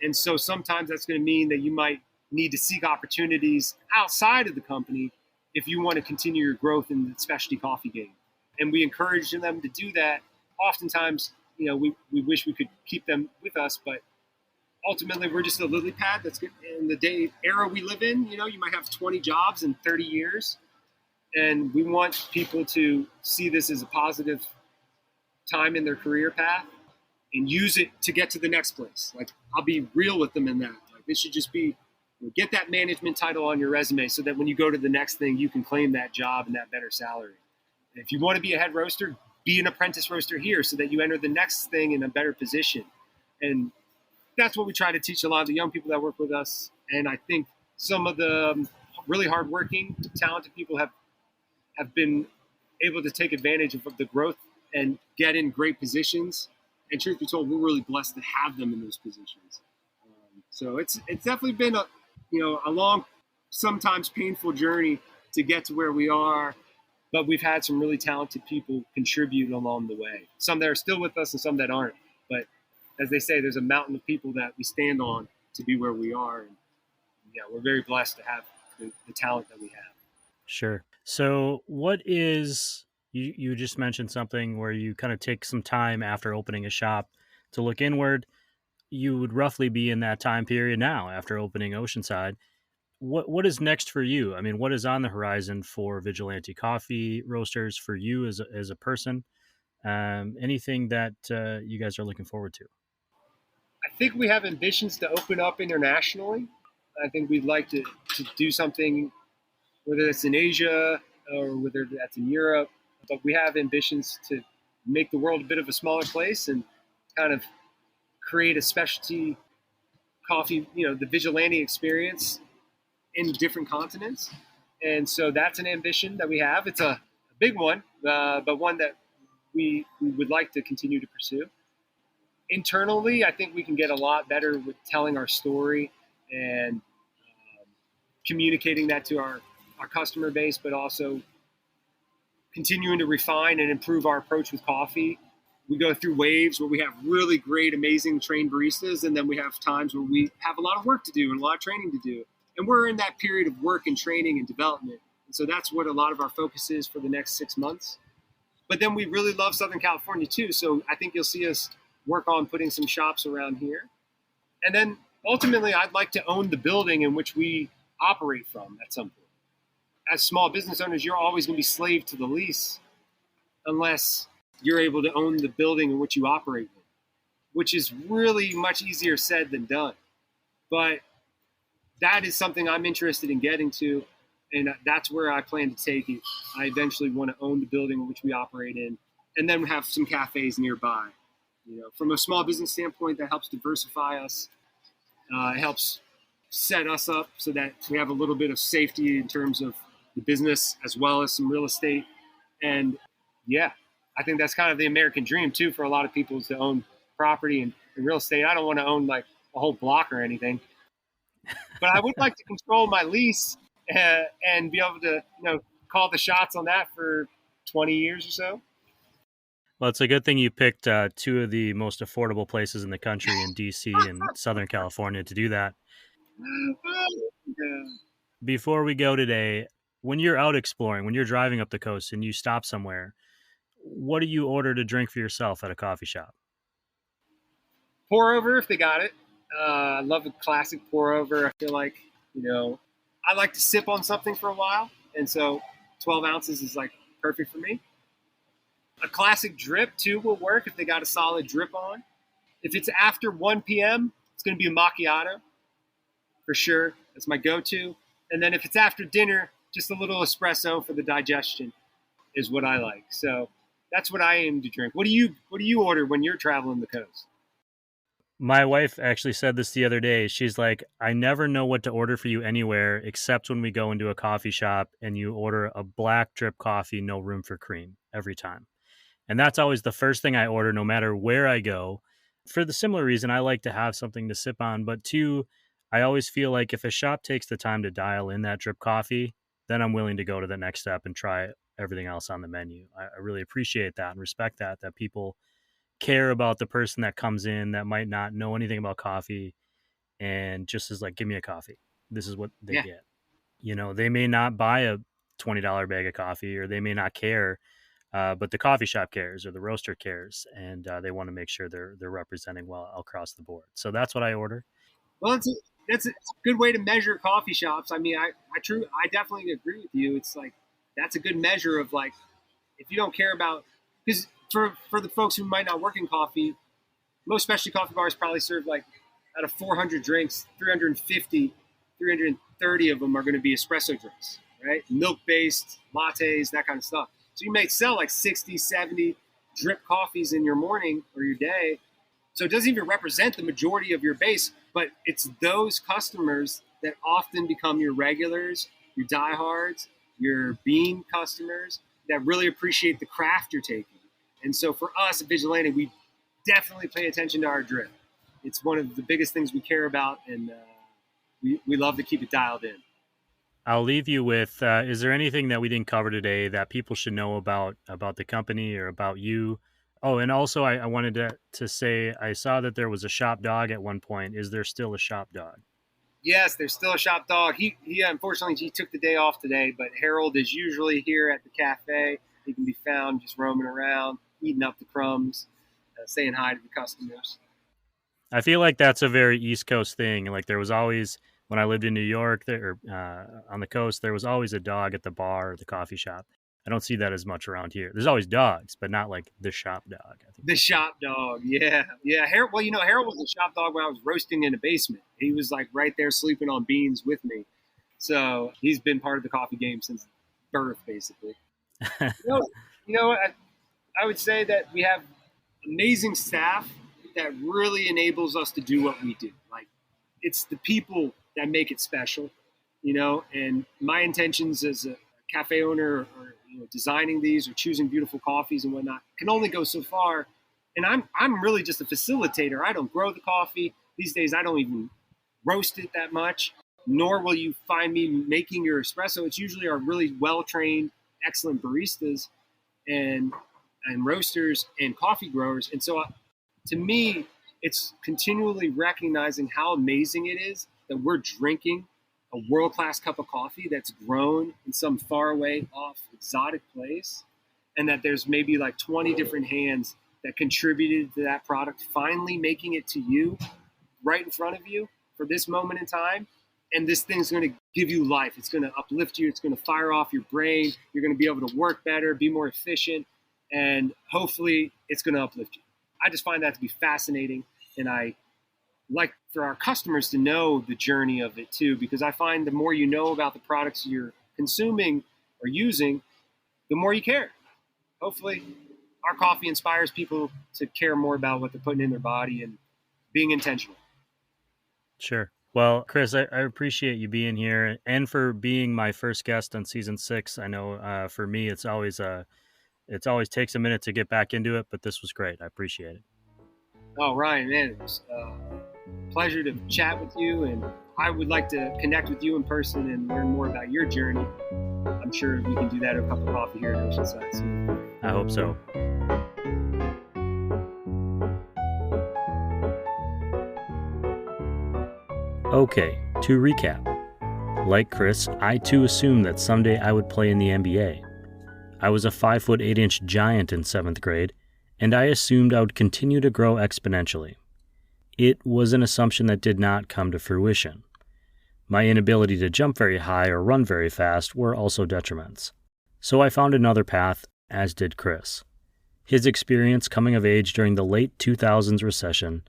And so sometimes that's going to mean that you might need to seek opportunities outside of the company if you want to continue your growth in the specialty coffee game. And we encourage them to do that. Oftentimes, we wish we could keep them with us, but ultimately we're just a lily pad that's good. In the era we live in, you might have 20 jobs in 30 years. And we want people to see this as a positive time in their career path and use it to get to the next place. Like, I'll be real with them in that. Like, this should just be, get that management title on your resume so that when you go to the next thing, you can claim that job and that better salary. And if you want to be a head roaster, be an apprentice roaster here so that you enter the next thing in a better position. And that's what we try to teach a lot of the young people that work with us. And I think some of the really hardworking, talented people have been able to take advantage of the growth and get in great positions. And truth be told, we're really blessed to have them in those positions. So it's definitely been a long, sometimes painful journey to get to where we are. But we've had some really talented people contribute along the way. Some that are still with us and some that aren't. But as they say, there's a mountain of people that we stand on to be where we are. And we're very blessed to have the talent that we have. Sure. So what is, you just mentioned something where you kind of take some time after opening a shop to look inward. You would roughly be in that time period now after opening Oceanside. What is next for you? I mean, what is on the horizon for Vigilante Coffee Roasters, for you as a person? Anything that you guys are looking forward to? I think we have ambitions to open up internationally. I think we'd like to do something, whether that's in Asia or whether that's in Europe. But we have ambitions to make the world a bit of a smaller place and kind of create a specialty coffee, the Vigilante experience in different continents. And so that's an ambition that we have. It's a big one, but one that we would like to continue to pursue. Internally, I think we can get a lot better with telling our story and communicating that to our customer base, but also continuing to refine and improve our approach with coffee. We go through waves where we have really great, amazing trained baristas, and then we have times where we have a lot of work to do and a lot of training to do. And we're in that period of work and training and development. And so that's what a lot of our focus is for the next 6 months. But then we really love Southern California too. So I think you'll see us work on putting some shops around here. And then ultimately, I'd like to own the building in which we operate from at some point. As small business owners, you're always going to be slave to the lease unless you're able to own the building in which you operate in, which is really much easier said than done. But that is something I'm interested in getting to, and that's where I plan to take it. I eventually want to own the building in which we operate in, and then have some cafes nearby. From a small business standpoint, that helps diversify us. It helps set us up so that we have a little bit of safety in terms of the business as well as some real estate. And I think that's kind of the American dream too for a lot of people, is to own property and real estate. I don't want to own like a whole block or anything, but I would like to control my lease and be able to, call the shots on that for 20 years or so. Well, it's a good thing you picked two of the most affordable places in the country, in DC and Southern California, to do that. Yeah. Before we go today, when you're out exploring, when you're driving up the coast and you stop somewhere, what do you order to drink for yourself at a coffee shop? Pour over if they got it. I love a classic pour over. I feel like, I like to sip on something for a while. And so 12 ounces is like perfect for me. A classic drip too will work if they got a solid drip on. If it's after 1 p.m., it's going to be a macchiato for sure. That's my go-to. And then if it's after dinner, just a little espresso for the digestion is what I like. So that's what I aim to drink. What do you order when you're traveling the coast? My wife actually said this the other day. She's like, I never know what to order for you anywhere except when we go into a coffee shop and you order a black drip coffee, no room for cream every time. And that's always the first thing I order, no matter where I go. For the similar reason, I like to have something to sip on. But two, I always feel like if a shop takes the time to dial in that drip coffee, then I'm willing to go to the next step and try everything else on the menu. I really appreciate that and respect that people care about the person that comes in that might not know anything about coffee and just is like, give me a coffee. This is what they get. They may not buy a $20 bag of coffee or they may not care, but the coffee shop cares or the roaster cares, and they want to make sure they're representing well across the board. So that's what I order. Well, that's a good way to measure coffee shops. I mean, I definitely agree with you. It's like that's a good measure of like if you don't care about, because for the folks who might not work in coffee, most specialty coffee bars probably serve like out of 400 drinks, 350, 330 of them are going to be espresso drinks, right? Milk-based, lattes, that kind of stuff. So you may sell like 60, 70 drip coffees in your morning or your day. So it doesn't even represent the majority of your base, but it's those customers that often become your regulars, your diehards, your bean customers that really appreciate the craft you're taking. And so for us at Vigilante, we definitely pay attention to our drip. It's one of the biggest things we care about, and we love to keep it dialed in. I'll leave you with, is there anything that we didn't cover today that people should know about the company or about you? Oh, and also I wanted to say, I saw that there was a shop dog at one point. Is there still a shop dog? Yes, there's still a shop dog. He unfortunately, he took the day off today, but Harold is usually here at the cafe. He can be found just roaming around, eating up the crumbs, saying hi to the customers. I feel like that's a very East Coast thing. Like there was always, when I lived in New York, there on the coast, there was always a dog at the bar or the coffee shop. I don't see that as much around here. There's always dogs, but not like the shop dog. I think. The shop dog, yeah. Harold, well, Harold was a shop dog when I was roasting in the basement. He was like right there sleeping on beans with me. So he's been part of the coffee game since birth, basically. I would say that we have amazing staff that really enables us to do what we do. Like, it's the people that make it special, and my intentions as a cafe owner or designing these or choosing beautiful coffees and whatnot can only go so far. And I'm really just a facilitator. I don't grow the coffee. These days, I don't even roast it that much, nor will you find me making your espresso. It's usually our really well-trained, excellent baristas and roasters and coffee growers. And so to me, it's continually recognizing how amazing it is that we're drinking a world-class cup of coffee that's grown in some faraway off exotic place, and that there's maybe like 20 different hands that contributed to that product finally making it to you right in front of you for this moment in time. And this thing's going to give you life. It's going to uplift you. It's going to fire off your brain. You're going to be able to work better, be more efficient, and hopefully it's going to uplift you. I just find that to be fascinating, and I like for our customers to know the journey of it too, because I find the more you know about the products you're consuming or using, the more you care. Hopefully our coffee inspires people to care more about what they're putting in their body and being intentional. Sure. Well, Chris, I appreciate you being here and for being my first guest on season 6. I know for me, it always takes a minute to get back into it, but this was great. I appreciate it. Oh, Ryan, man, it was a pleasure to chat with you, and I would like to connect with you in person and learn more about your journey. I'm sure we can do that at a cup of coffee here in Oceanside soon. I hope so. Okay, to recap. Like Chris, I too assumed that someday I would play in the NBA. I was a 5'8" giant in 7th grade, and I assumed I would continue to grow exponentially. It was an assumption that did not come to fruition. My inability to jump very high or run very fast were also detriments. So I found another path, as did Chris. His experience coming of age during the late 2000s recession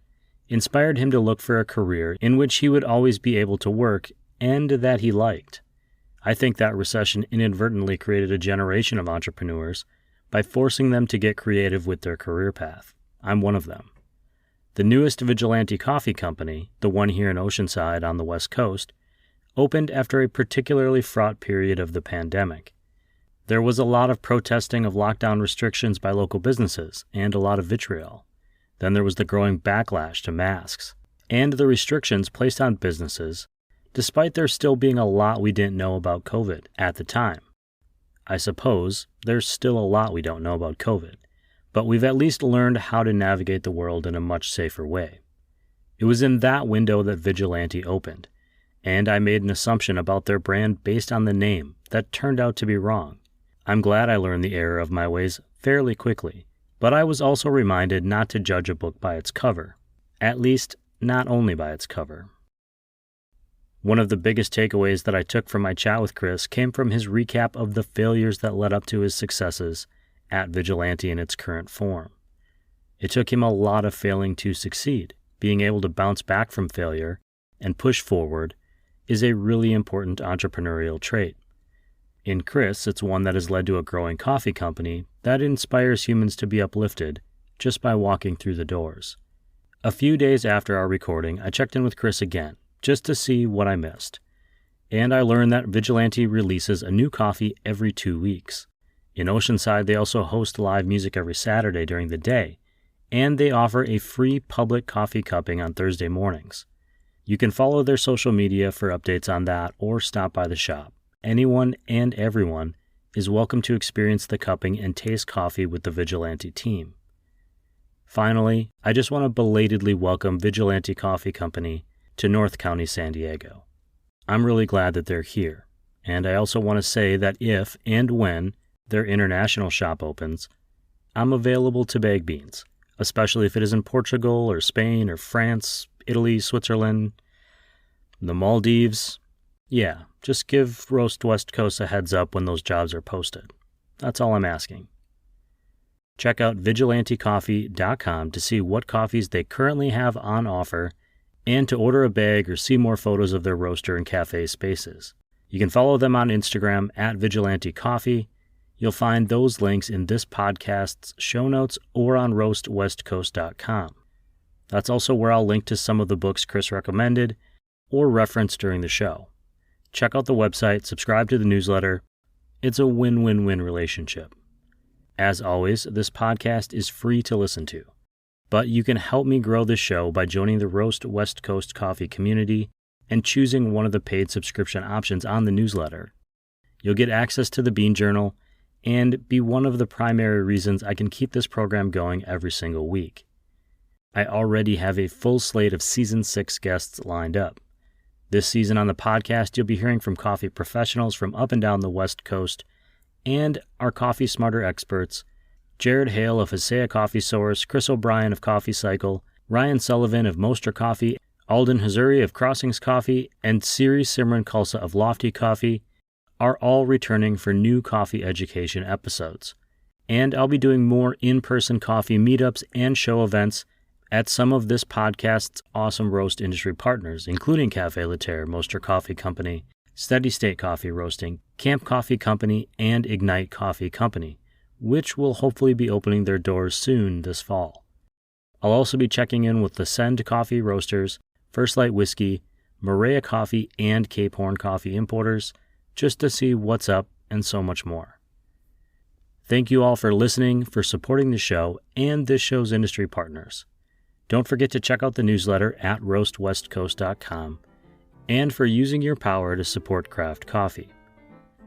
inspired him to look for a career in which he would always be able to work and that he liked. I think that recession inadvertently created a generation of entrepreneurs by forcing them to get creative with their career path. I'm one of them. The newest Vigilante coffee company, the one here in Oceanside on the West Coast, opened after a particularly fraught period of the pandemic. There was a lot of protesting of lockdown restrictions by local businesses and a lot of vitriol. Then there was the growing backlash to masks and the restrictions placed on businesses, despite there still being a lot we didn't know about COVID at the time. I suppose there's still a lot we don't know about COVID, but we've at least learned how to navigate the world in a much safer way. It was in that window that Vigilante opened, and I made an assumption about their brand based on the name that turned out to be wrong. I'm glad I learned the error of my ways fairly quickly, but I was also reminded not to judge a book by its cover, at least not only by its cover. One of the biggest takeaways that I took from my chat with Chris came from his recap of the failures that led up to his successes at Vigilante in its current form. It took him a lot of failing to succeed. Being able to bounce back from failure and push forward is a really important entrepreneurial trait. In Chris, it's one that has led to a growing coffee company that inspires humans to be uplifted just by walking through the doors. A few days after our recording, I checked in with Chris again, just to see what I missed. And I learned that Vigilante releases a new coffee every 2 weeks. In Oceanside, they also host live music every Saturday during the day, and they offer a free public coffee cupping on Thursday mornings. You can follow their social media for updates on that or stop by the shop. Anyone and everyone is welcome to experience the cupping and taste coffee with the Vigilante team. Finally, I just want to belatedly welcome Vigilante Coffee Company to North County, San Diego. I'm really glad that they're here, and I also want to say that if and when their international shop opens, I'm available to bag beans, especially if it is in Portugal or Spain or France, Italy, Switzerland, the Maldives. Yeah, just give Roast West Coast a heads up when those jobs are posted. That's all I'm asking. Check out vigilantecoffee.com to see what coffees they currently have on offer and to order a bag or see more photos of their roaster and cafe spaces. You can follow them on Instagram at Vigilante Coffee. You'll find those links in this podcast's show notes or on roastwestcoast.com. That's also where I'll link to some of the books Chris recommended or referenced during the show. Check out the website, subscribe to the newsletter. It's a win-win-win relationship. As always, this podcast is free to listen to, but you can help me grow this show by joining the Roast West Coast Coffee community and choosing one of the paid subscription options on the newsletter. You'll get access to the Bean Journal and be one of the primary reasons I can keep this program going every single week. I already have a full slate of Season 6 guests lined up. This season on the podcast, you'll be hearing from coffee professionals from up and down the West Coast and our Coffee Smarter experts, Jared Hale of Hasea Coffee Source, Chris O'Brien of Coffee Cycle, Ryan Sullivan of Moster Coffee, Alden Hazuri of Crossings Coffee, and Siri Simran Khalsa of Lofty Coffee are all returning for new coffee education episodes. And I'll be doing more in-person coffee meetups and show events at some of this podcast's awesome roast industry partners, including Cafe Laterre, Moster Coffee Company, Steady State Coffee Roasting, Camp Coffee Company, and Ignite Coffee Company, which will hopefully be opening their doors soon this fall. I'll also be checking in with the Send Coffee Roasters, First Light Whiskey, Maria Coffee, and Cape Horn Coffee Importers, just to see what's up and so much more. Thank you all for listening, for supporting the show and this show's industry partners. Don't forget to check out the newsletter at roastwestcoast.com and for using your power to support craft coffee.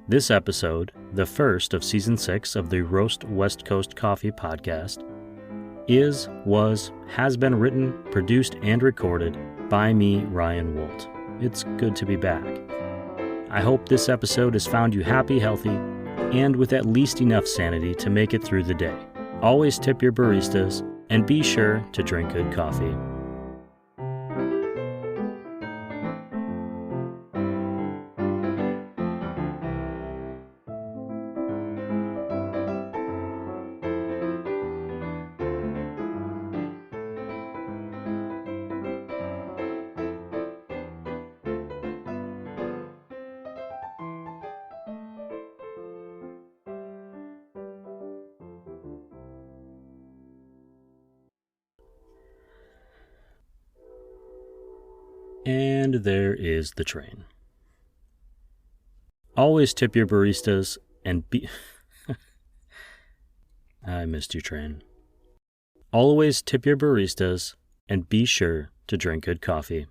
This episode, the first of Season 6 of the Roast West Coast Coffee podcast, has been written, produced, and recorded by me, Ryan Wolt. It's good to be back. I hope this episode has found you happy, healthy, and with at least enough sanity to make it through the day. Always tip your baristas, and be sure to drink good coffee. And there is the train. Always tip your baristas and be... I missed you, train. Always tip your baristas and be sure to drink good coffee.